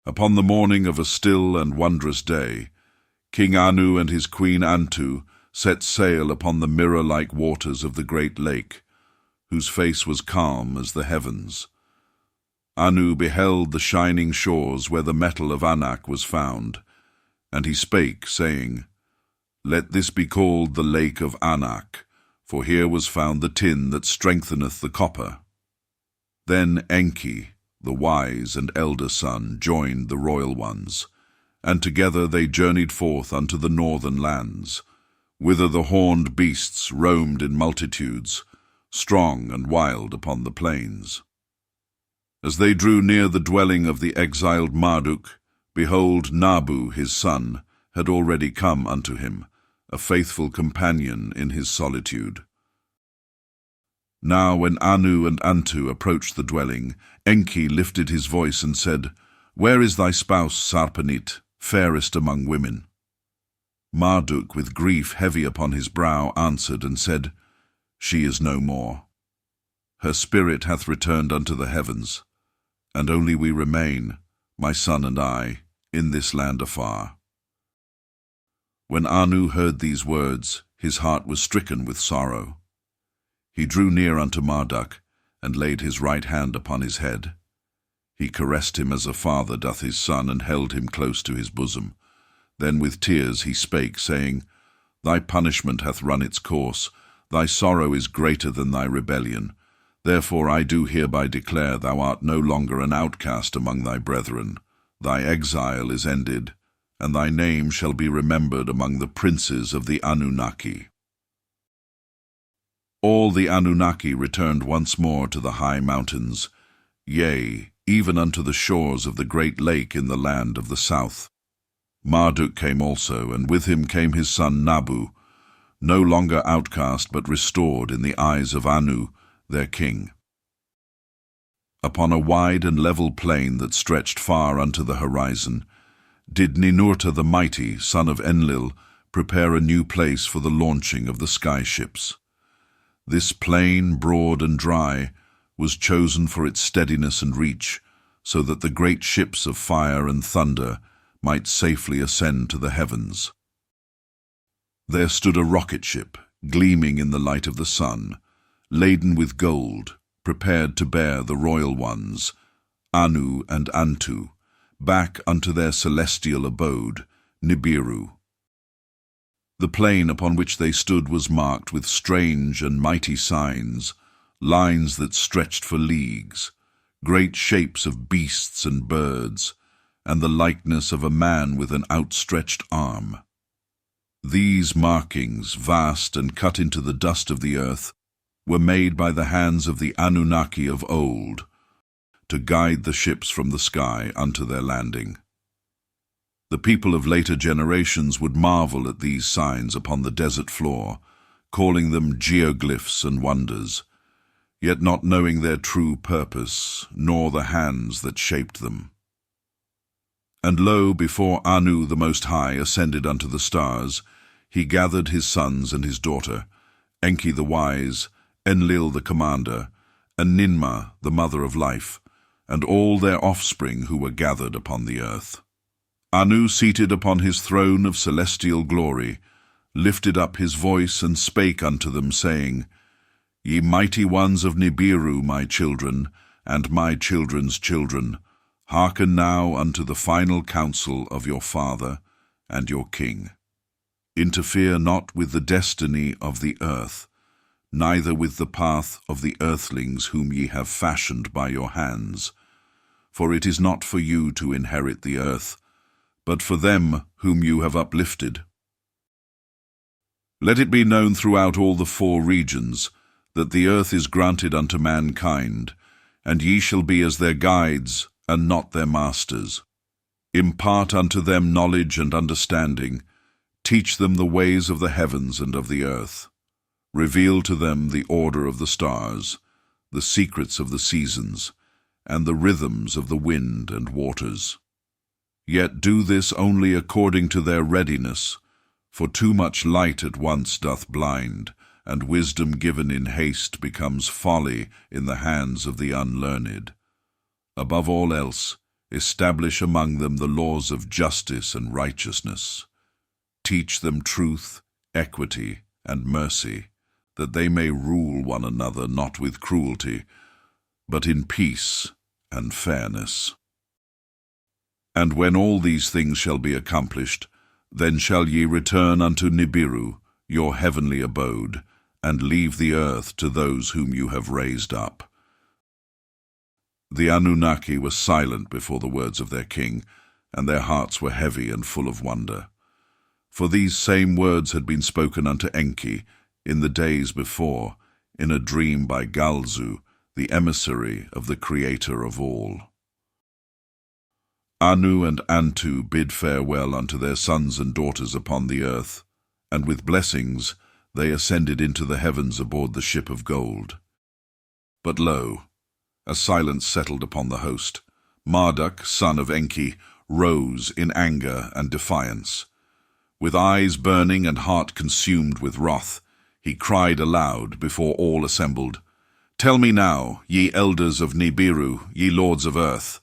Upon the morning of a still and wondrous day, King Anu and his queen Antu set sail upon the mirror-like waters of the great lake, whose face was calm as the heavens. Anu beheld the shining shores where the metal of Anak was found, and he spake, saying, "Let this be called the lake of Anak, for here was found the tin that strengtheneth the copper." Then Enki, the wise and elder son, joined the royal ones, and together they journeyed forth unto the northern lands, whither the horned beasts roamed in multitudes, strong and wild upon the plains. As they drew near the dwelling of the exiled Marduk, behold, Nabu his son had already come unto him, a faithful companion in his solitude. Now when Anu and Antu approached the dwelling, Enki lifted his voice and said, "Where is thy spouse Sarpanit, fairest among women?" Marduk, with grief heavy upon his brow, answered and said, "She is no more. Her spirit hath returned unto the heavens, and only we remain, my son and I, in this land afar." When Anu heard these words, his heart was stricken with sorrow. He drew near unto Marduk, and laid his right hand upon his head. He caressed him as a father doth his son, and held him close to his bosom. Then with tears he spake, saying, "Thy punishment hath run its course, thy sorrow is greater than thy rebellion. Therefore I do hereby declare thou art no longer an outcast among thy brethren. Thy exile is ended, and thy name shall be remembered among the princes of the Anunnaki." All the Anunnaki returned once more to the high mountains, yea, even unto the shores of the great lake in the land of the south. Marduk came also, and with him came his son Nabu, no longer outcast but restored in the eyes of Anu, their king. Upon a wide and level plain that stretched far unto the horizon, did Ninurta the mighty, son of Enlil, prepare a new place for the launching of the sky ships. This plain, broad and dry, was chosen for its steadiness and reach, so that the great ships of fire and thunder might safely ascend to the heavens. There stood a rocket ship, gleaming in the light of the sun, laden with gold, prepared to bear the royal ones, Anu and Antu, back unto their celestial abode, Nibiru. The plain upon which they stood was marked with strange and mighty signs, lines that stretched for leagues, great shapes of beasts and birds, and the likeness of a man with an outstretched arm. These markings, vast and cut into the dust of the earth, were made by the hands of the Anunnaki of old, to guide the ships from the sky unto their landing. The people of later generations would marvel at these signs upon the desert floor, calling them geoglyphs and wonders, yet not knowing their true purpose, nor the hands that shaped them. And lo, before Anu the Most High ascended unto the stars, he gathered his sons and his daughter, Enki the wise, Enlil the commander, and Ninmah the mother of life, and all their offspring who were gathered upon the earth. Anu, seated upon his throne of celestial glory, lifted up his voice and spake unto them, saying, "Ye mighty ones of Nibiru, my children, and my children's children, hearken now unto the final counsel of your father and your king. Interfere not with the destiny of the earth, neither with the path of the Earthlings whom ye have fashioned by your hands. For it is not for you to inherit the earth, but for them whom you have uplifted. Let it be known throughout all the 4 regions that the earth is granted unto mankind, and ye shall be as their guides and not their masters. Impart unto them knowledge and understanding, teach them the ways of the heavens and of the earth. Reveal to them the order of the stars, the secrets of the seasons, and the rhythms of the wind and waters. Yet do this only according to their readiness, for too much light at once doth blind, and wisdom given in haste becomes folly in the hands of the unlearned. Above all else, Establish among them the laws of justice and righteousness. Teach them truth, equity, and mercy, that they may rule one another not with cruelty, but in peace and fairness. And when all these things shall be accomplished, then shall ye return unto Nibiru, your heavenly abode, and leave the earth to those whom you have raised up. The Anunnaki were silent before the words of their king, and their hearts were heavy and full of wonder. For these same words had been spoken unto Enki in the days before, in a dream by Galzu, the emissary of the Creator of all. Anu and Antu bid farewell unto their sons and daughters upon the earth, and with blessings they ascended into the heavens aboard the ship of gold. But lo, a silence settled upon the host. Marduk, son of Enki, rose in anger and defiance. With eyes burning and heart consumed with wrath, he cried aloud before all assembled, "Tell me now, ye elders of Nibiru, ye lords of earth,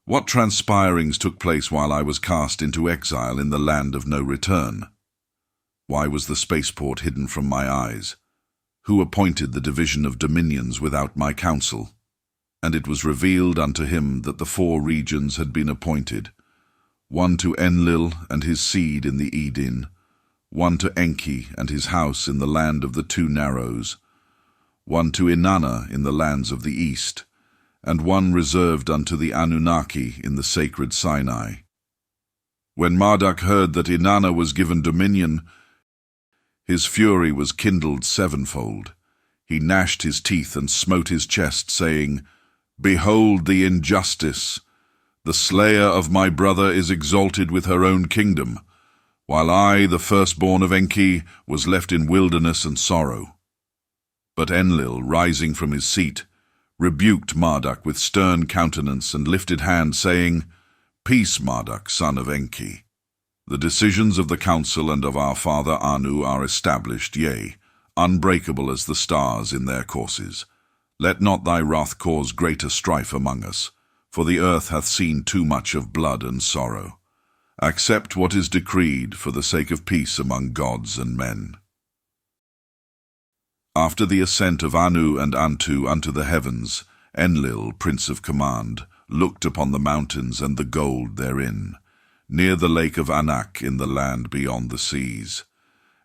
what transpirings took place while I was cast into exile in the land of no return? Why was the spaceport hidden from my eyes? Who appointed the division of dominions without my counsel?" And it was revealed unto him that the 4 regions had been appointed, one to Enlil and his seed in the Edin, one to Enki and his house in the land of the 2 Narrows, one to Inanna in the lands of the east, and one reserved unto the Anunnaki in the sacred Sinai. When Marduk heard that Inanna was given dominion, his fury was kindled 7-fold. He gnashed his teeth and smote his chest, saying, "Behold the injustice! The slayer of my brother is exalted with her own kingdom, while I, the firstborn of Enki, was left in wilderness and sorrow." But Enlil, rising from his seat, rebuked Marduk with stern countenance and lifted hand, saying, "Peace, Marduk, son of Enki. The decisions of the council and of our father Anu are established, yea, unbreakable as the stars in their courses. Let not thy wrath cause greater strife among us, for the earth hath seen too much of blood and sorrow. Accept what is decreed for the sake of peace among gods and men." After the ascent of Anu and Antu unto the heavens, Enlil, prince of command, looked upon the mountains and the gold therein, near the lake of Anak in the land beyond the seas.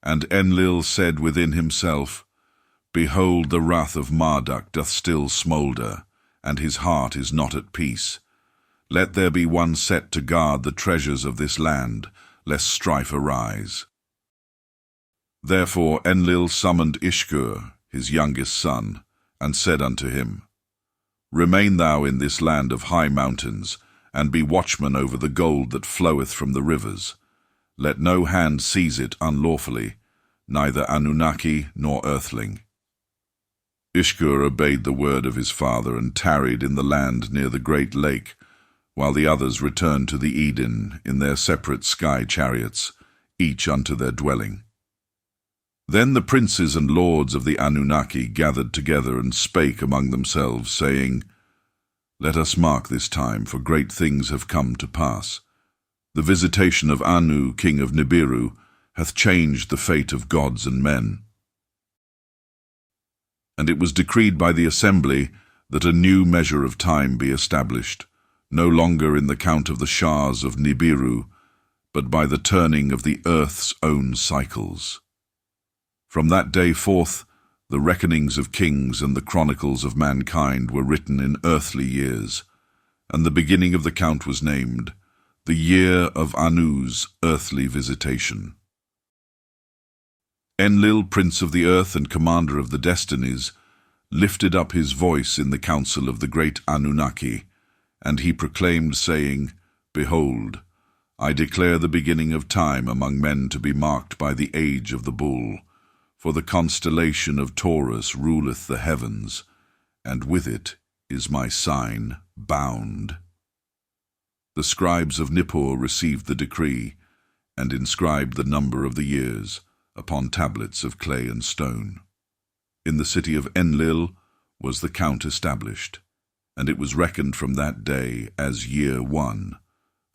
And Enlil said within himself, "Behold, the wrath of Marduk doth still smoulder, and his heart is not at peace. Let there be one set to guard the treasures of this land, lest strife arise." Therefore Enlil summoned Ishkur, his youngest son, and said unto him, "Remain thou in this land of high mountains, and be watchman over the gold that floweth from the rivers. Let no hand seize it unlawfully, neither Anunnaki nor Earthling." Ishkur obeyed the word of his father and tarried in the land near the great lake, while the others returned to the Eden in their separate sky chariots, each unto their dwelling. Then the princes and lords of the Anunnaki gathered together and spake among themselves, saying, "Let us mark this time, for great things have come to pass. The visitation of Anu, king of Nibiru, hath changed the fate of gods and men." And it was decreed by the assembly that a new measure of time be established, no longer in the count of the Shahs of Nibiru, but by the turning of the earth's own cycles. From that day forth, the reckonings of kings and the chronicles of mankind were written in earthly years, and the beginning of the count was named, the year of Anu's earthly visitation. Enlil, prince of the earth and commander of the destinies, lifted up his voice in the council of the great Anunnaki, and he proclaimed, saying, "Behold, I declare the beginning of time among men to be marked by the age of the bull, for the constellation of Taurus ruleth the heavens, and with it is my sign bound." The scribes of Nippur received the decree, and inscribed the number of the years upon tablets of clay and stone. In the city of Enlil was the count established, and it was reckoned from that day as year 1,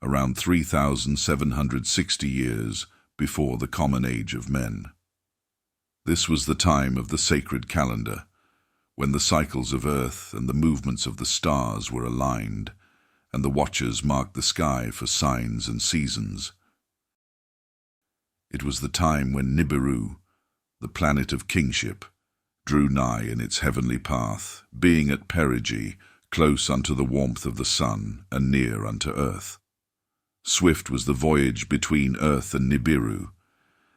around 3,760 years before the common age of men. This was the time of the sacred calendar, when the cycles of earth and the movements of the stars were aligned, and the watchers marked the sky for signs and seasons. It was the time when Nibiru, the planet of kingship, drew nigh in its heavenly path, being at perigee, close unto the warmth of the sun, and near unto earth. Swift was the voyage between earth and Nibiru,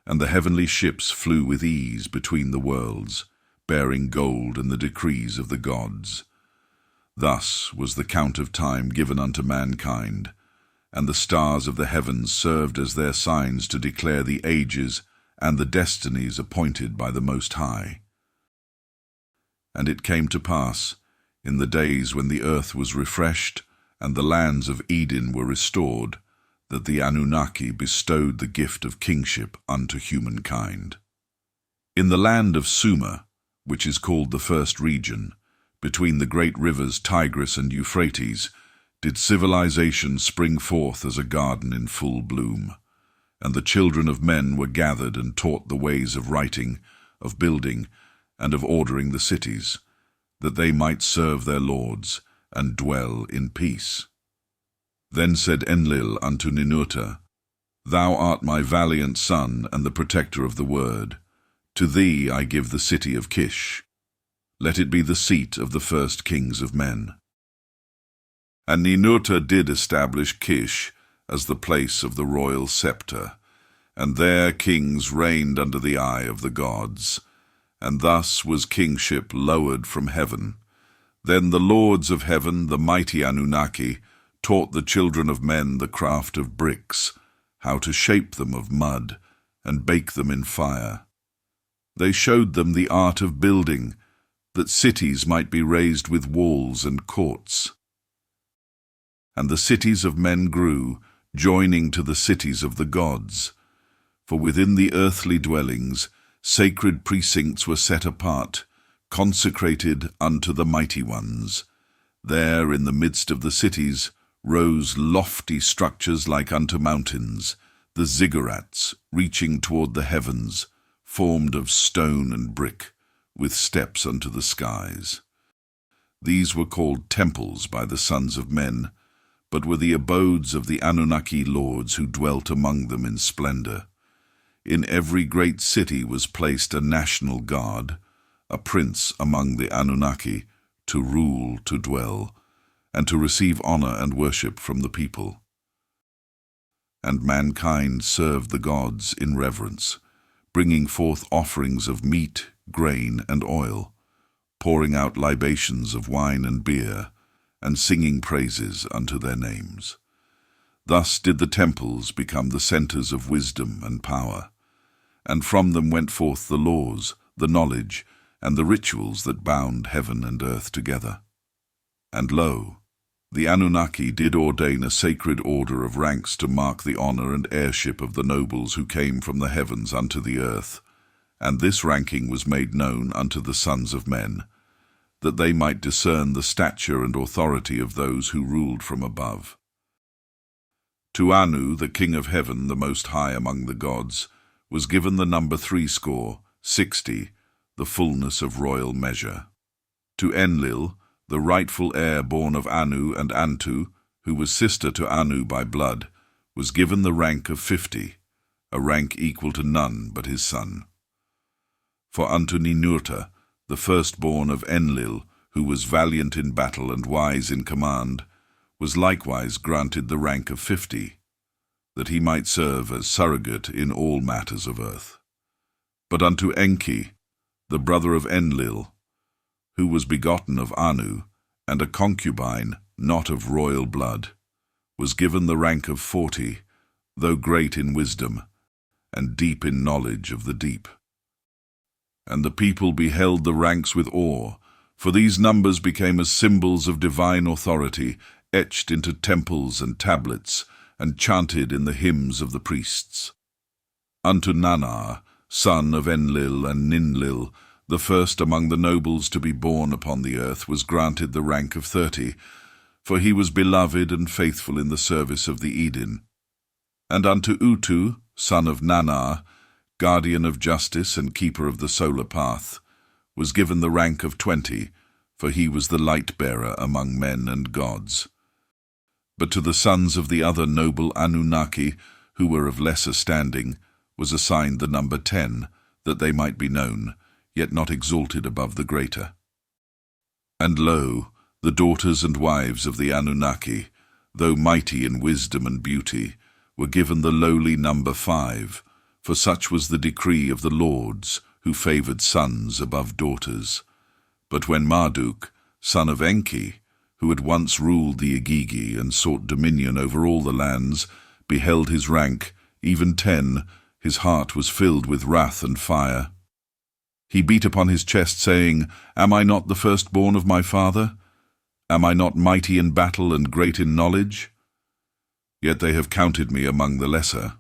and the heavenly ships flew with ease between the worlds, bearing gold and the decrees of the gods. Thus was the count of time given unto mankind, and the stars of the heavens served as their signs to declare the ages and the destinies appointed by the Most High. And it came to pass, in the days when the earth was refreshed and the lands of Eden were restored, that the Anunnaki bestowed the gift of kingship unto humankind. In the land of Sumer, which is called the first region, between the great rivers Tigris and Euphrates, did civilization spring forth as a garden in full bloom, and the children of men were gathered and taught the ways of writing, of building, and of ordering the cities, that they might serve their lords and dwell in peace. Then said Enlil unto Ninurta, Thou art my valiant son and the protector of the word. To thee I give the city of Kish. Let it be the seat of the first kings of men. And Ninurta did establish Kish as the place of the royal scepter, and there kings reigned under the eye of the gods, and thus was kingship lowered from heaven. Then the lords of heaven, the mighty Anunnaki, taught the children of men the craft of bricks, how to shape them of mud, and bake them in fire. They showed them the art of building, that cities might be raised with walls and courts. And the cities of men grew, joining to the cities of the gods. For within the earthly dwellings, sacred precincts were set apart, consecrated unto the mighty ones. There, in the midst of the cities, rose lofty structures like unto mountains, the ziggurats, reaching toward the heavens, formed of stone and brick, with steps unto the skies. These were called temples by the sons of men, but were the abodes of the Anunnaki lords who dwelt among them in splendor. In every great city was placed a national god, a prince among the Anunnaki, to rule, to dwell, and to receive honor and worship from the people. And mankind served the gods in reverence, bringing forth offerings of meat, grain, and oil, pouring out libations of wine and beer, and singing praises unto their names. Thus did the temples become the centers of wisdom and power, and from them went forth the laws, the knowledge, and the rituals that bound heaven and earth together. And lo, the Anunnaki did ordain a sacred order of ranks to mark the honor and heirship of the nobles who came from the heavens unto the earth, and this ranking was made known unto the sons of men, that they might discern the stature and authority of those who ruled from above. To Anu, the king of heaven, the most high among the gods, was given the number 60, the fullness of royal measure. To Enlil, the rightful heir born of Anu and Antu, who was sister to Anu by blood, was given the rank of 50, a rank equal to none but his son. For unto Ninurta, the firstborn of Enlil, who was valiant in battle and wise in command, was likewise granted the rank of 50, that he might serve as surrogate in all matters of earth. But unto Enki, the brother of Enlil, who was begotten of Anu, and a concubine not of royal blood, was given the rank of 40, though great in wisdom, and deep in knowledge of the deep. And the people beheld the ranks with awe, for these numbers became as symbols of divine authority, etched into temples and tablets, and chanted in the hymns of the priests. Unto Nannar, son of Enlil and Ninlil, The first among the nobles to be born upon the earth was granted the rank of 30, for he was beloved and faithful in the service of the Eden. And unto Utu, son of Nannar, guardian of justice and keeper of the solar path, was given the rank of 20, for he was the light-bearer among men and gods. But to the sons of the other noble Anunnaki, who were of lesser standing, was assigned the number 10, that they might be known, yet not exalted above the greater. And lo, the daughters and wives of the Anunnaki, though mighty in wisdom and beauty, were given the lowly number 5, for such was the decree of the lords, who favoured sons above daughters. But when Marduk, son of Enki, who had once ruled the Igigi and sought dominion over all the lands, beheld his rank, even 10, his heart was filled with wrath and fire. He beat upon his chest, saying, Am I not the firstborn of my father? Am I not mighty in battle and great in knowledge? Yet they have counted me among the lesser.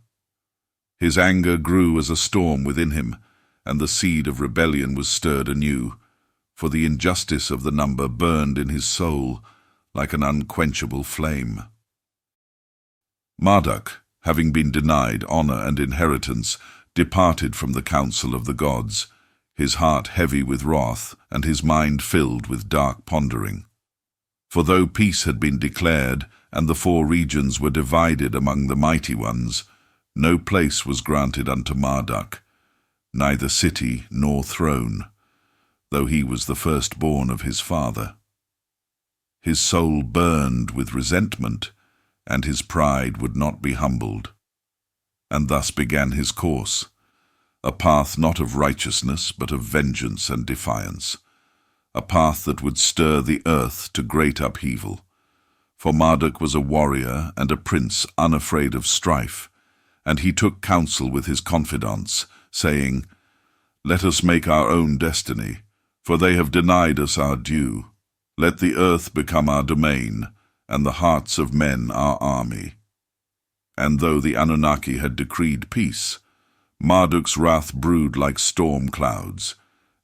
His anger grew as a storm within him, and the seed of rebellion was stirred anew, for the injustice of the number burned in his soul like an unquenchable flame. Marduk, having been denied honour and inheritance, departed from the counsel of the gods, his heart heavy with wrath and his mind filled with dark pondering. For though peace had been declared and the 4 regions were divided among the mighty ones, no place was granted unto Marduk, neither city nor throne, though he was the firstborn of his father. His soul burned with resentment, and his pride would not be humbled. And thus began his course, a path not of righteousness but of vengeance and defiance, a path that would stir the earth to great upheaval. For Marduk was a warrior and a prince unafraid of strife, and he took counsel with his confidants, saying, Let us make our own destiny, for they have denied us our due. Let the earth become our domain, and the hearts of men our army. And though the Anunnaki had decreed peace, Marduk's wrath brewed like storm clouds,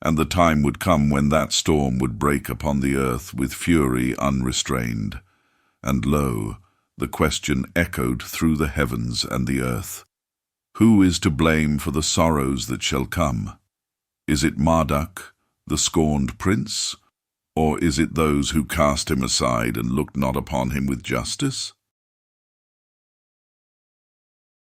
and the time would come when that storm would break upon the earth with fury unrestrained. And lo, the question echoed through the heavens and the earth. Who is to blame for the sorrows that shall come? Is it Marduk, the scorned prince? Or is it those who cast him aside and looked not upon him with justice?